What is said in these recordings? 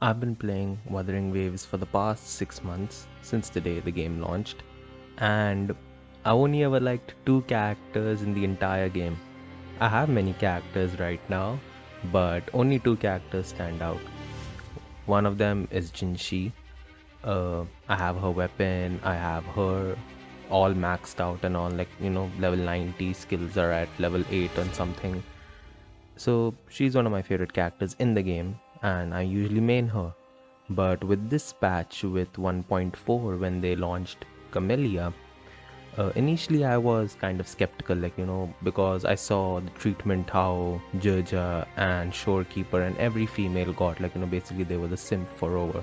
I've been playing Wuthering Waves for the past 6 months since the day the game launched, and I only ever liked two characters in the entire game. I have many characters right now, but only two characters stand out. One of them is Jinshi. I have her weapon, I have her all maxed out and all, level 90 skills are at level 8 and something. So she's one of my favorite characters in the game, and I usually main her. But with this patch, with 1.4, when they launched Camellya, initially I was kind of skeptical, because I saw the treatment how Jirja and Shorekeeper and every female got, basically they were the simp for Rover.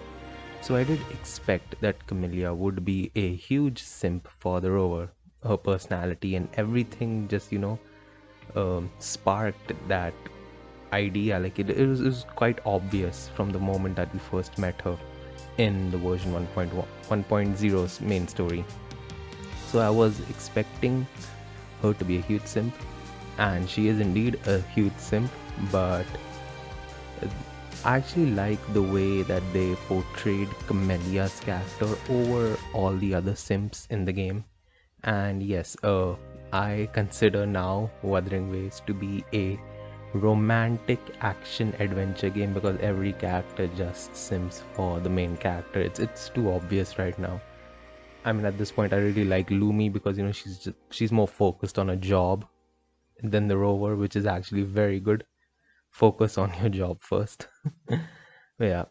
So I did expect that Camellya would be a huge simp for the Rover. Her personality and everything just, sparked that idea. It was quite obvious from the moment that we first met her in the version 1.1.0's main story. So I was expecting her to be a huge simp, and she is indeed a huge simp, but I actually like the way that they portrayed Camellya's character over all the other simps in the game. And yes, I consider now Wuthering Waves to be a romantic action adventure game because every character just sims for the main character. It's too obvious right now. I mean, at this point, I really like Lumi because she's more focused on a job than the Rover, which is actually very good. Focus on your job first. But yeah,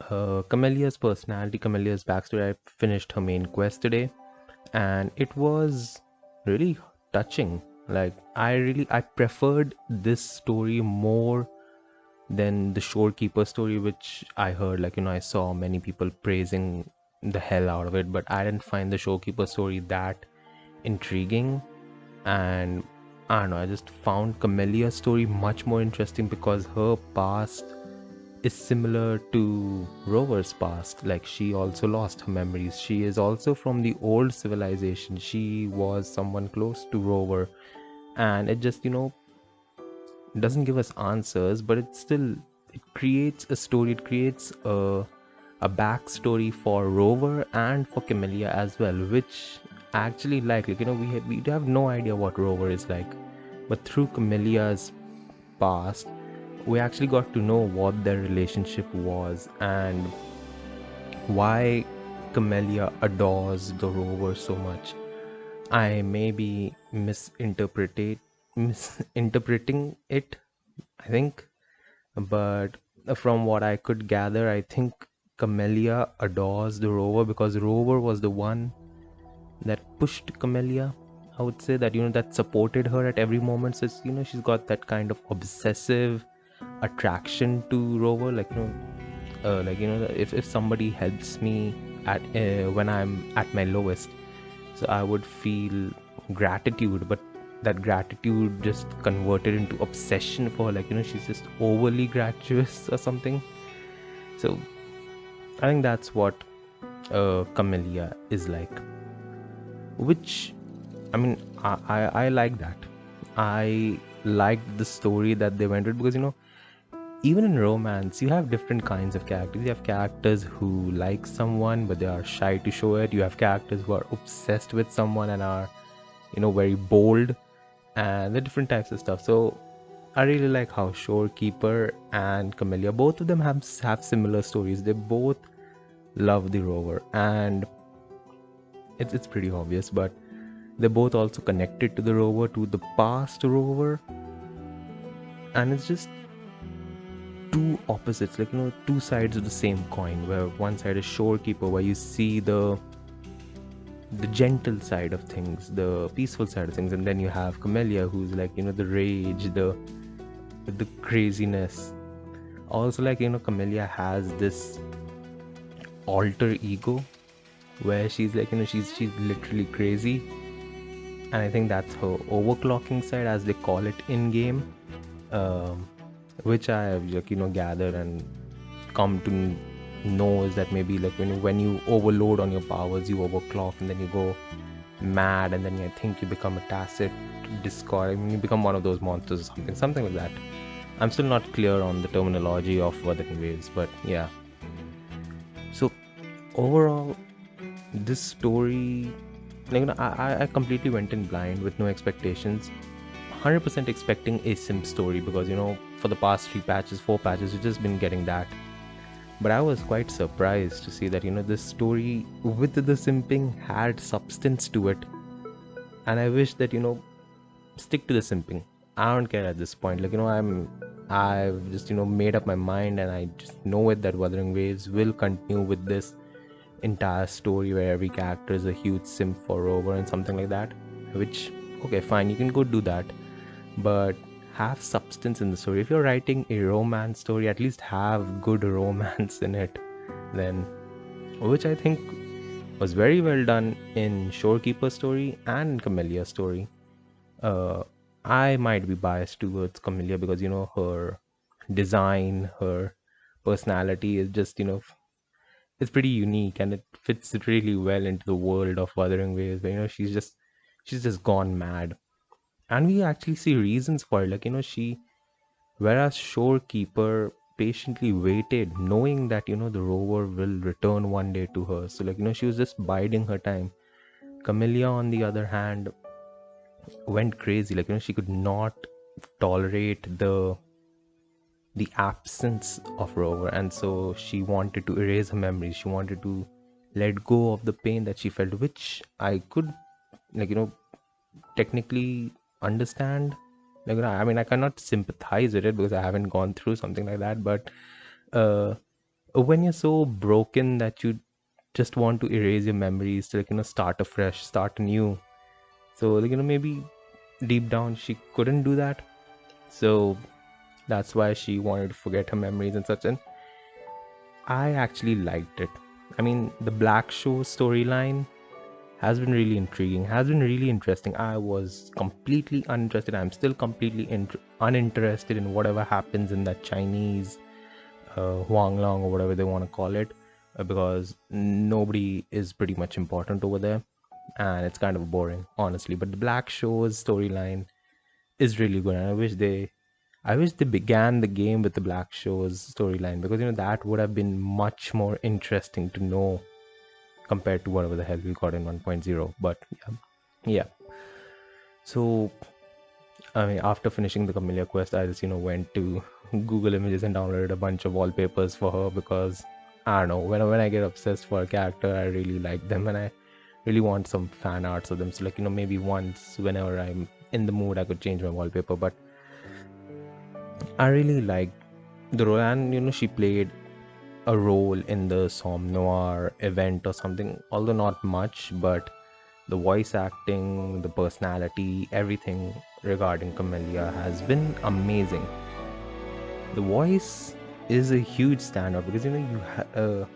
Camellya's personality, Camellya's backstory. I finished her main quest today, and it was really touching. I preferred this story more than the Shorekeeper story, which I heard, I saw many people praising the hell out of it, but I didn't find the Shorekeeper story that intriguing. And I don't know, I just found Camellya's story much more interesting because her past is similar to Rover's past. Like, she also lost her memories. She is also from the old civilization. She was someone close to Rover, and it just, doesn't give us answers, but it creates a story. It creates a backstory for Rover and for Camellya as well, which I actually we have no idea what Rover is like, but through Camellya's past, we actually got to know what their relationship was and why Camellya adores the Rover so much. I may be misinterpreting it, I think, but from what I could gather, I think Camellya adores the Rover because Rover was the one that pushed Camellya. I would say that that supported her at every moment. So she's got that kind of obsessive attraction to Rover. If somebody helps me at when I'm at my lowest, so I would feel gratitude, but that gratitude just converted into obsession for her. She's just overly gratuitous or something. So I think that's what Camellya is like, which, I mean, I like that. I liked the story that they went with because even in romance, you have different kinds of characters. You have characters who like someone but they are shy to show it. You have characters who are obsessed with someone and are, very bold, and the different types of stuff. So I really like how Shorekeeper and Camellya, both of them have similar stories. They both love the Rover, and it's pretty obvious, but they're both also connected to the Rover, to the past Rover, and it's just two opposites, two sides of the same coin, where one side is Shorekeeper, where you see the gentle side of things, the peaceful side of things, and then you have Camellya, who's the rage, the craziness. Also, Camellya has this alter ego where she's she's literally crazy, and I think that's her overclocking side, as they call it in game, which I have gathered and come to know is that maybe when you overload on your powers, you overclock, and then you go mad, and then I think you become a tacit discord. I mean, you become one of those monsters or something like that. I'm still not clear on the terminology of Wuthering Waves, but yeah. overall, this story, like, I completely went in blind with no expectations. 100% expecting a sim story because, for the past 3 patches, 4 patches, we've just been getting that. But I was quite surprised to see that, this story with the simping had substance to it. And I wish that, stick to the simping. I don't care at this point. Like, I've just, made up my mind, and I just know it that Wuthering Waves will continue with this entire story where every character is a huge simp for Rover and something like that. Which, okay, fine, you can go do that. But have substance in the story. If you're writing a romance story, at least have good romance in it. Then, which I think was very well done in Shorekeeper's story and Camellya's story. I might be biased towards Camellya because her design, her personality is just it's pretty unique, and it fits really well into the world of Wuthering Waves. But she's just gone mad, and we actually see reasons for it. Like whereas Shorekeeper patiently waited, knowing that the rover will return one day to her. So she was just biding her time. Camellya, on the other hand, went crazy. She could not tolerate the absence of Rover, and so she wanted to erase her memories. She wanted to let go of the pain that she felt, which I could, like technically understand. I mean, I cannot sympathize with it because I haven't gone through something like that. But uh, when you're so broken that you just want to erase your memories to start afresh, start anew. So maybe deep down she couldn't do that. So that's why she wanted to forget her memories and such. And I actually liked it. I mean, the Black Show storyline has been really intriguing, has been really interesting. I was completely uninterested. I'm still completely uninterested in whatever happens in that Chinese Huanglong or whatever they want to call it, because nobody is pretty much important over there, and it's kind of boring, honestly. But the Black Show's storyline is really good, and I wish they began the game with the Black Show's storyline, because that would have been much more interesting to know compared to whatever the hell we got in 1.0. But yeah. So I mean, after finishing the Camellya quest, I just went to Google Images and downloaded a bunch of wallpapers for her, because I don't know, when I get obsessed for a character, I really like them, and I really want some fan arts of them. So maybe once, whenever I'm in the mood, I could change my wallpaper. But I really liked the role, and she played a role in the Somme Noir event or something, although not much. But the voice acting, the personality, everything regarding Camellya has been amazing. The voice is a huge standout, because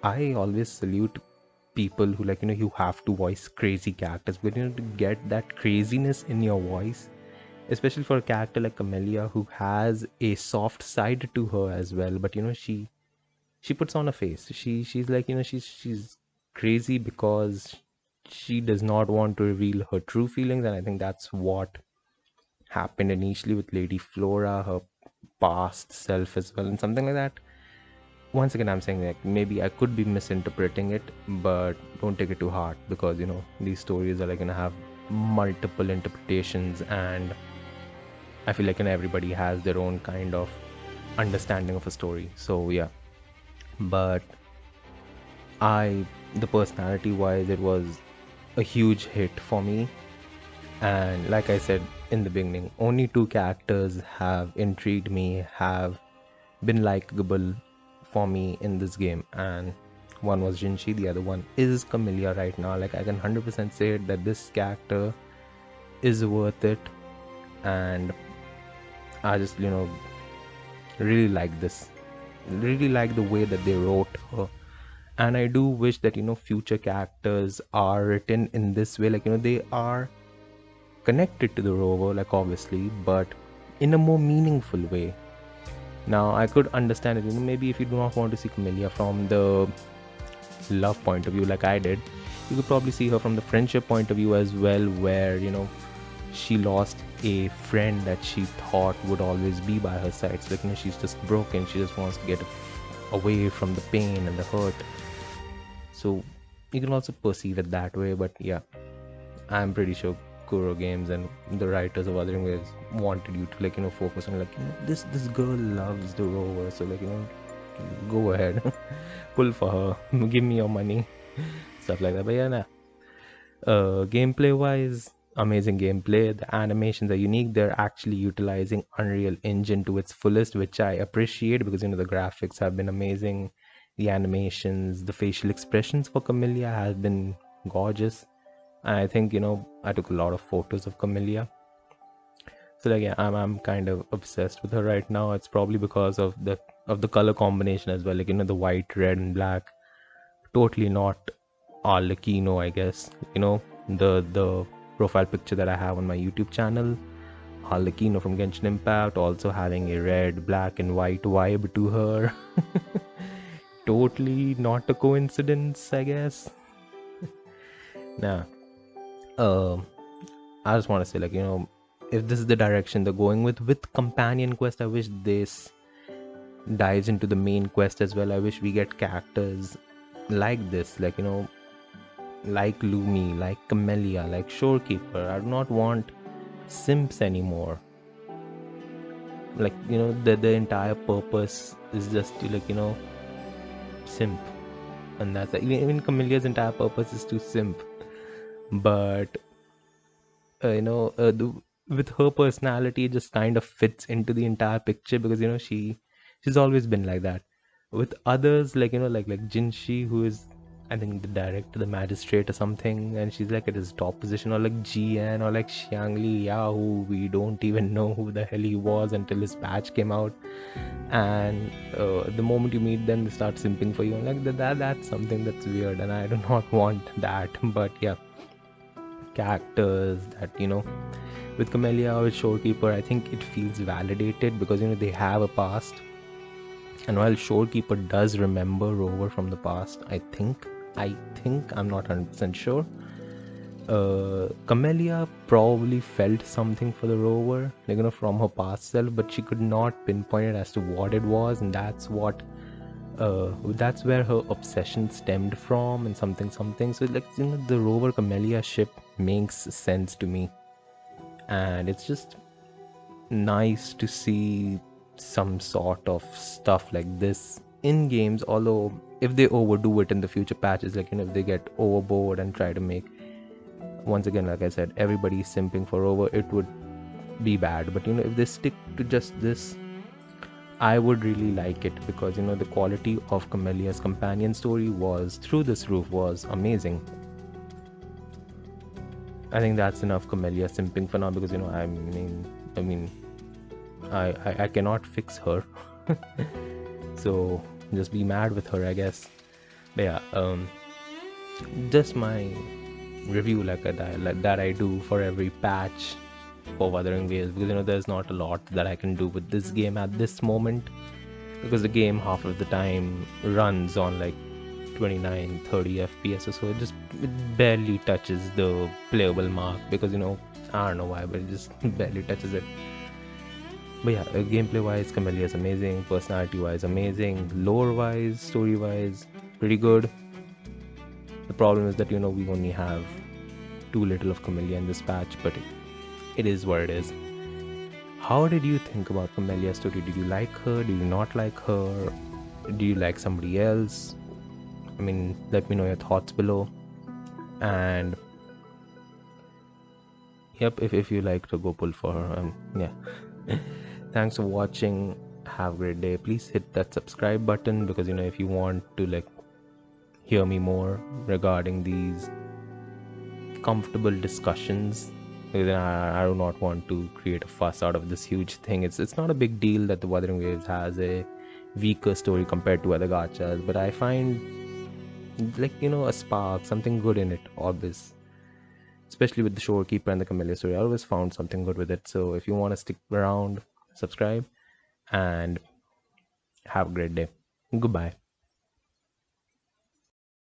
I always salute people who you have to voice crazy characters, but to get that craziness in your voice, especially for a character like Camellya, who has a soft side to her as well. But she puts on a face. She's like she's crazy because she does not want to reveal her true feelings, and I think that's what happened initially with Lady Flora, her past self as well, and something like that. Once again, I'm saying maybe I could be misinterpreting it, but don't take it to heart, because these stories are gonna have multiple interpretations, and I feel everybody has their own kind of understanding of a story. So yeah, but the personality wise, it was a huge hit for me. And like I said in the beginning, only two characters have intrigued me, have been likable for me in this game, and one was Jinshi, the other one is Camellya right now. I can 100% say that this character is worth it, and I just really like this, really like the way that they wrote her. And I do wish that future characters are written in this way, they are connected to the rover, obviously, but in a more meaningful way. Now I could understand it, maybe if you do not want to see Camellya from the love point of view like I did, you could probably see her from the friendship point of view as well, where she lost a friend that she thought would always be by her side. So she's just broken, she just wants to get away from the pain and the hurt. So you can also perceive it that way. But yeah, I'm pretty sure Kuro Games and the writers of Wuthering Waves wanted you to focus on this girl loves the rover, so go ahead, pull for her, give me your money, stuff like that. But yeah, nah. Gameplay wise, amazing gameplay. The animations are unique. They're actually utilizing Unreal Engine to its fullest, which I appreciate because the graphics have been amazing. The animations, the facial expressions for Camellya have been gorgeous. And I think I took a lot of photos of Camellya. So yeah, I'm kind of obsessed with her right now. It's probably because of the color combination as well. The white, red, and black. Totally not Arlecchino, I guess. The profile picture that I have on my YouTube channel, Arlecchino from Genshin Impact, also having a red, black, and white vibe to her. Totally not a coincidence, I guess. Nah. I just want to say, if this is the direction they're going with companion quest, I wish this dives into the main quest as well. I wish we get characters like this, like Lumi, like Camellya, like Shorekeeper. I do not want simps anymore. The entire purpose is just to simp, and that's even Camellya's entire purpose is to simp. But with her personality, it just kind of fits into the entire picture because she's always been like that. With others, like Jinshi, who is I think the director, the magistrate or something, and she's like at his top position, or like GN or like Xiangli Ya, who we don't even know who the hell he was until his patch came out. And the moment you meet them, they start simping for you. And like that's something that's weird, and I do not want that. But yeah, characters that with Camellya or with Shorekeeper, I think it feels validated because they have a past. And while Shorekeeper does remember Rover from the past, I think I'm not 100% sure. Camellya probably felt something for the Rover, from her past self, but she could not pinpoint it as to what it was, and that's where her obsession stemmed from, and something. So the Rover Camellya ship makes sense to me, and it's just nice to see some sort of stuff like this in games. Although if they overdo it in the future patches, if they get overboard and try to make, once again, like I said, everybody simping for Rover, it would be bad. But if they stick to just this, I would really like it because the quality of Camellya's companion story was through this roof, was amazing. I think that's enough Camellya simping for now because I cannot fix her. So just be mad with her, I guess. But yeah, just my review that I do for every patch for Wuthering Waves, because there's not a lot that I can do with this game at this moment, because the game half of the time runs on like 29-30 FPS or so. It barely touches the playable mark because I don't know why, but it just barely touches it. But yeah, gameplay wise, Camellya is amazing, personality wise amazing, lore wise, story wise pretty good. The problem is that we only have too little of Camellya in this patch, but it is what it is. How did you think about Camellya's story? Did you like her? Did you not like her? Do you like somebody else? Let me know your thoughts below. And yep, if you like to go pull for her, yeah. Thanks for watching. Have a great day. Please hit that subscribe button because if you want to hear me more regarding these comfortable discussions, because I do not want to create a fuss out of this huge thing. It's not a big deal that the Wuthering Waves has a weaker story compared to other gachas, but I find a spark, something good in it always, especially with the Shorekeeper and the Camellya story. I always found something good with it. So if you want to stick around, subscribe, and have a great day. Goodbye.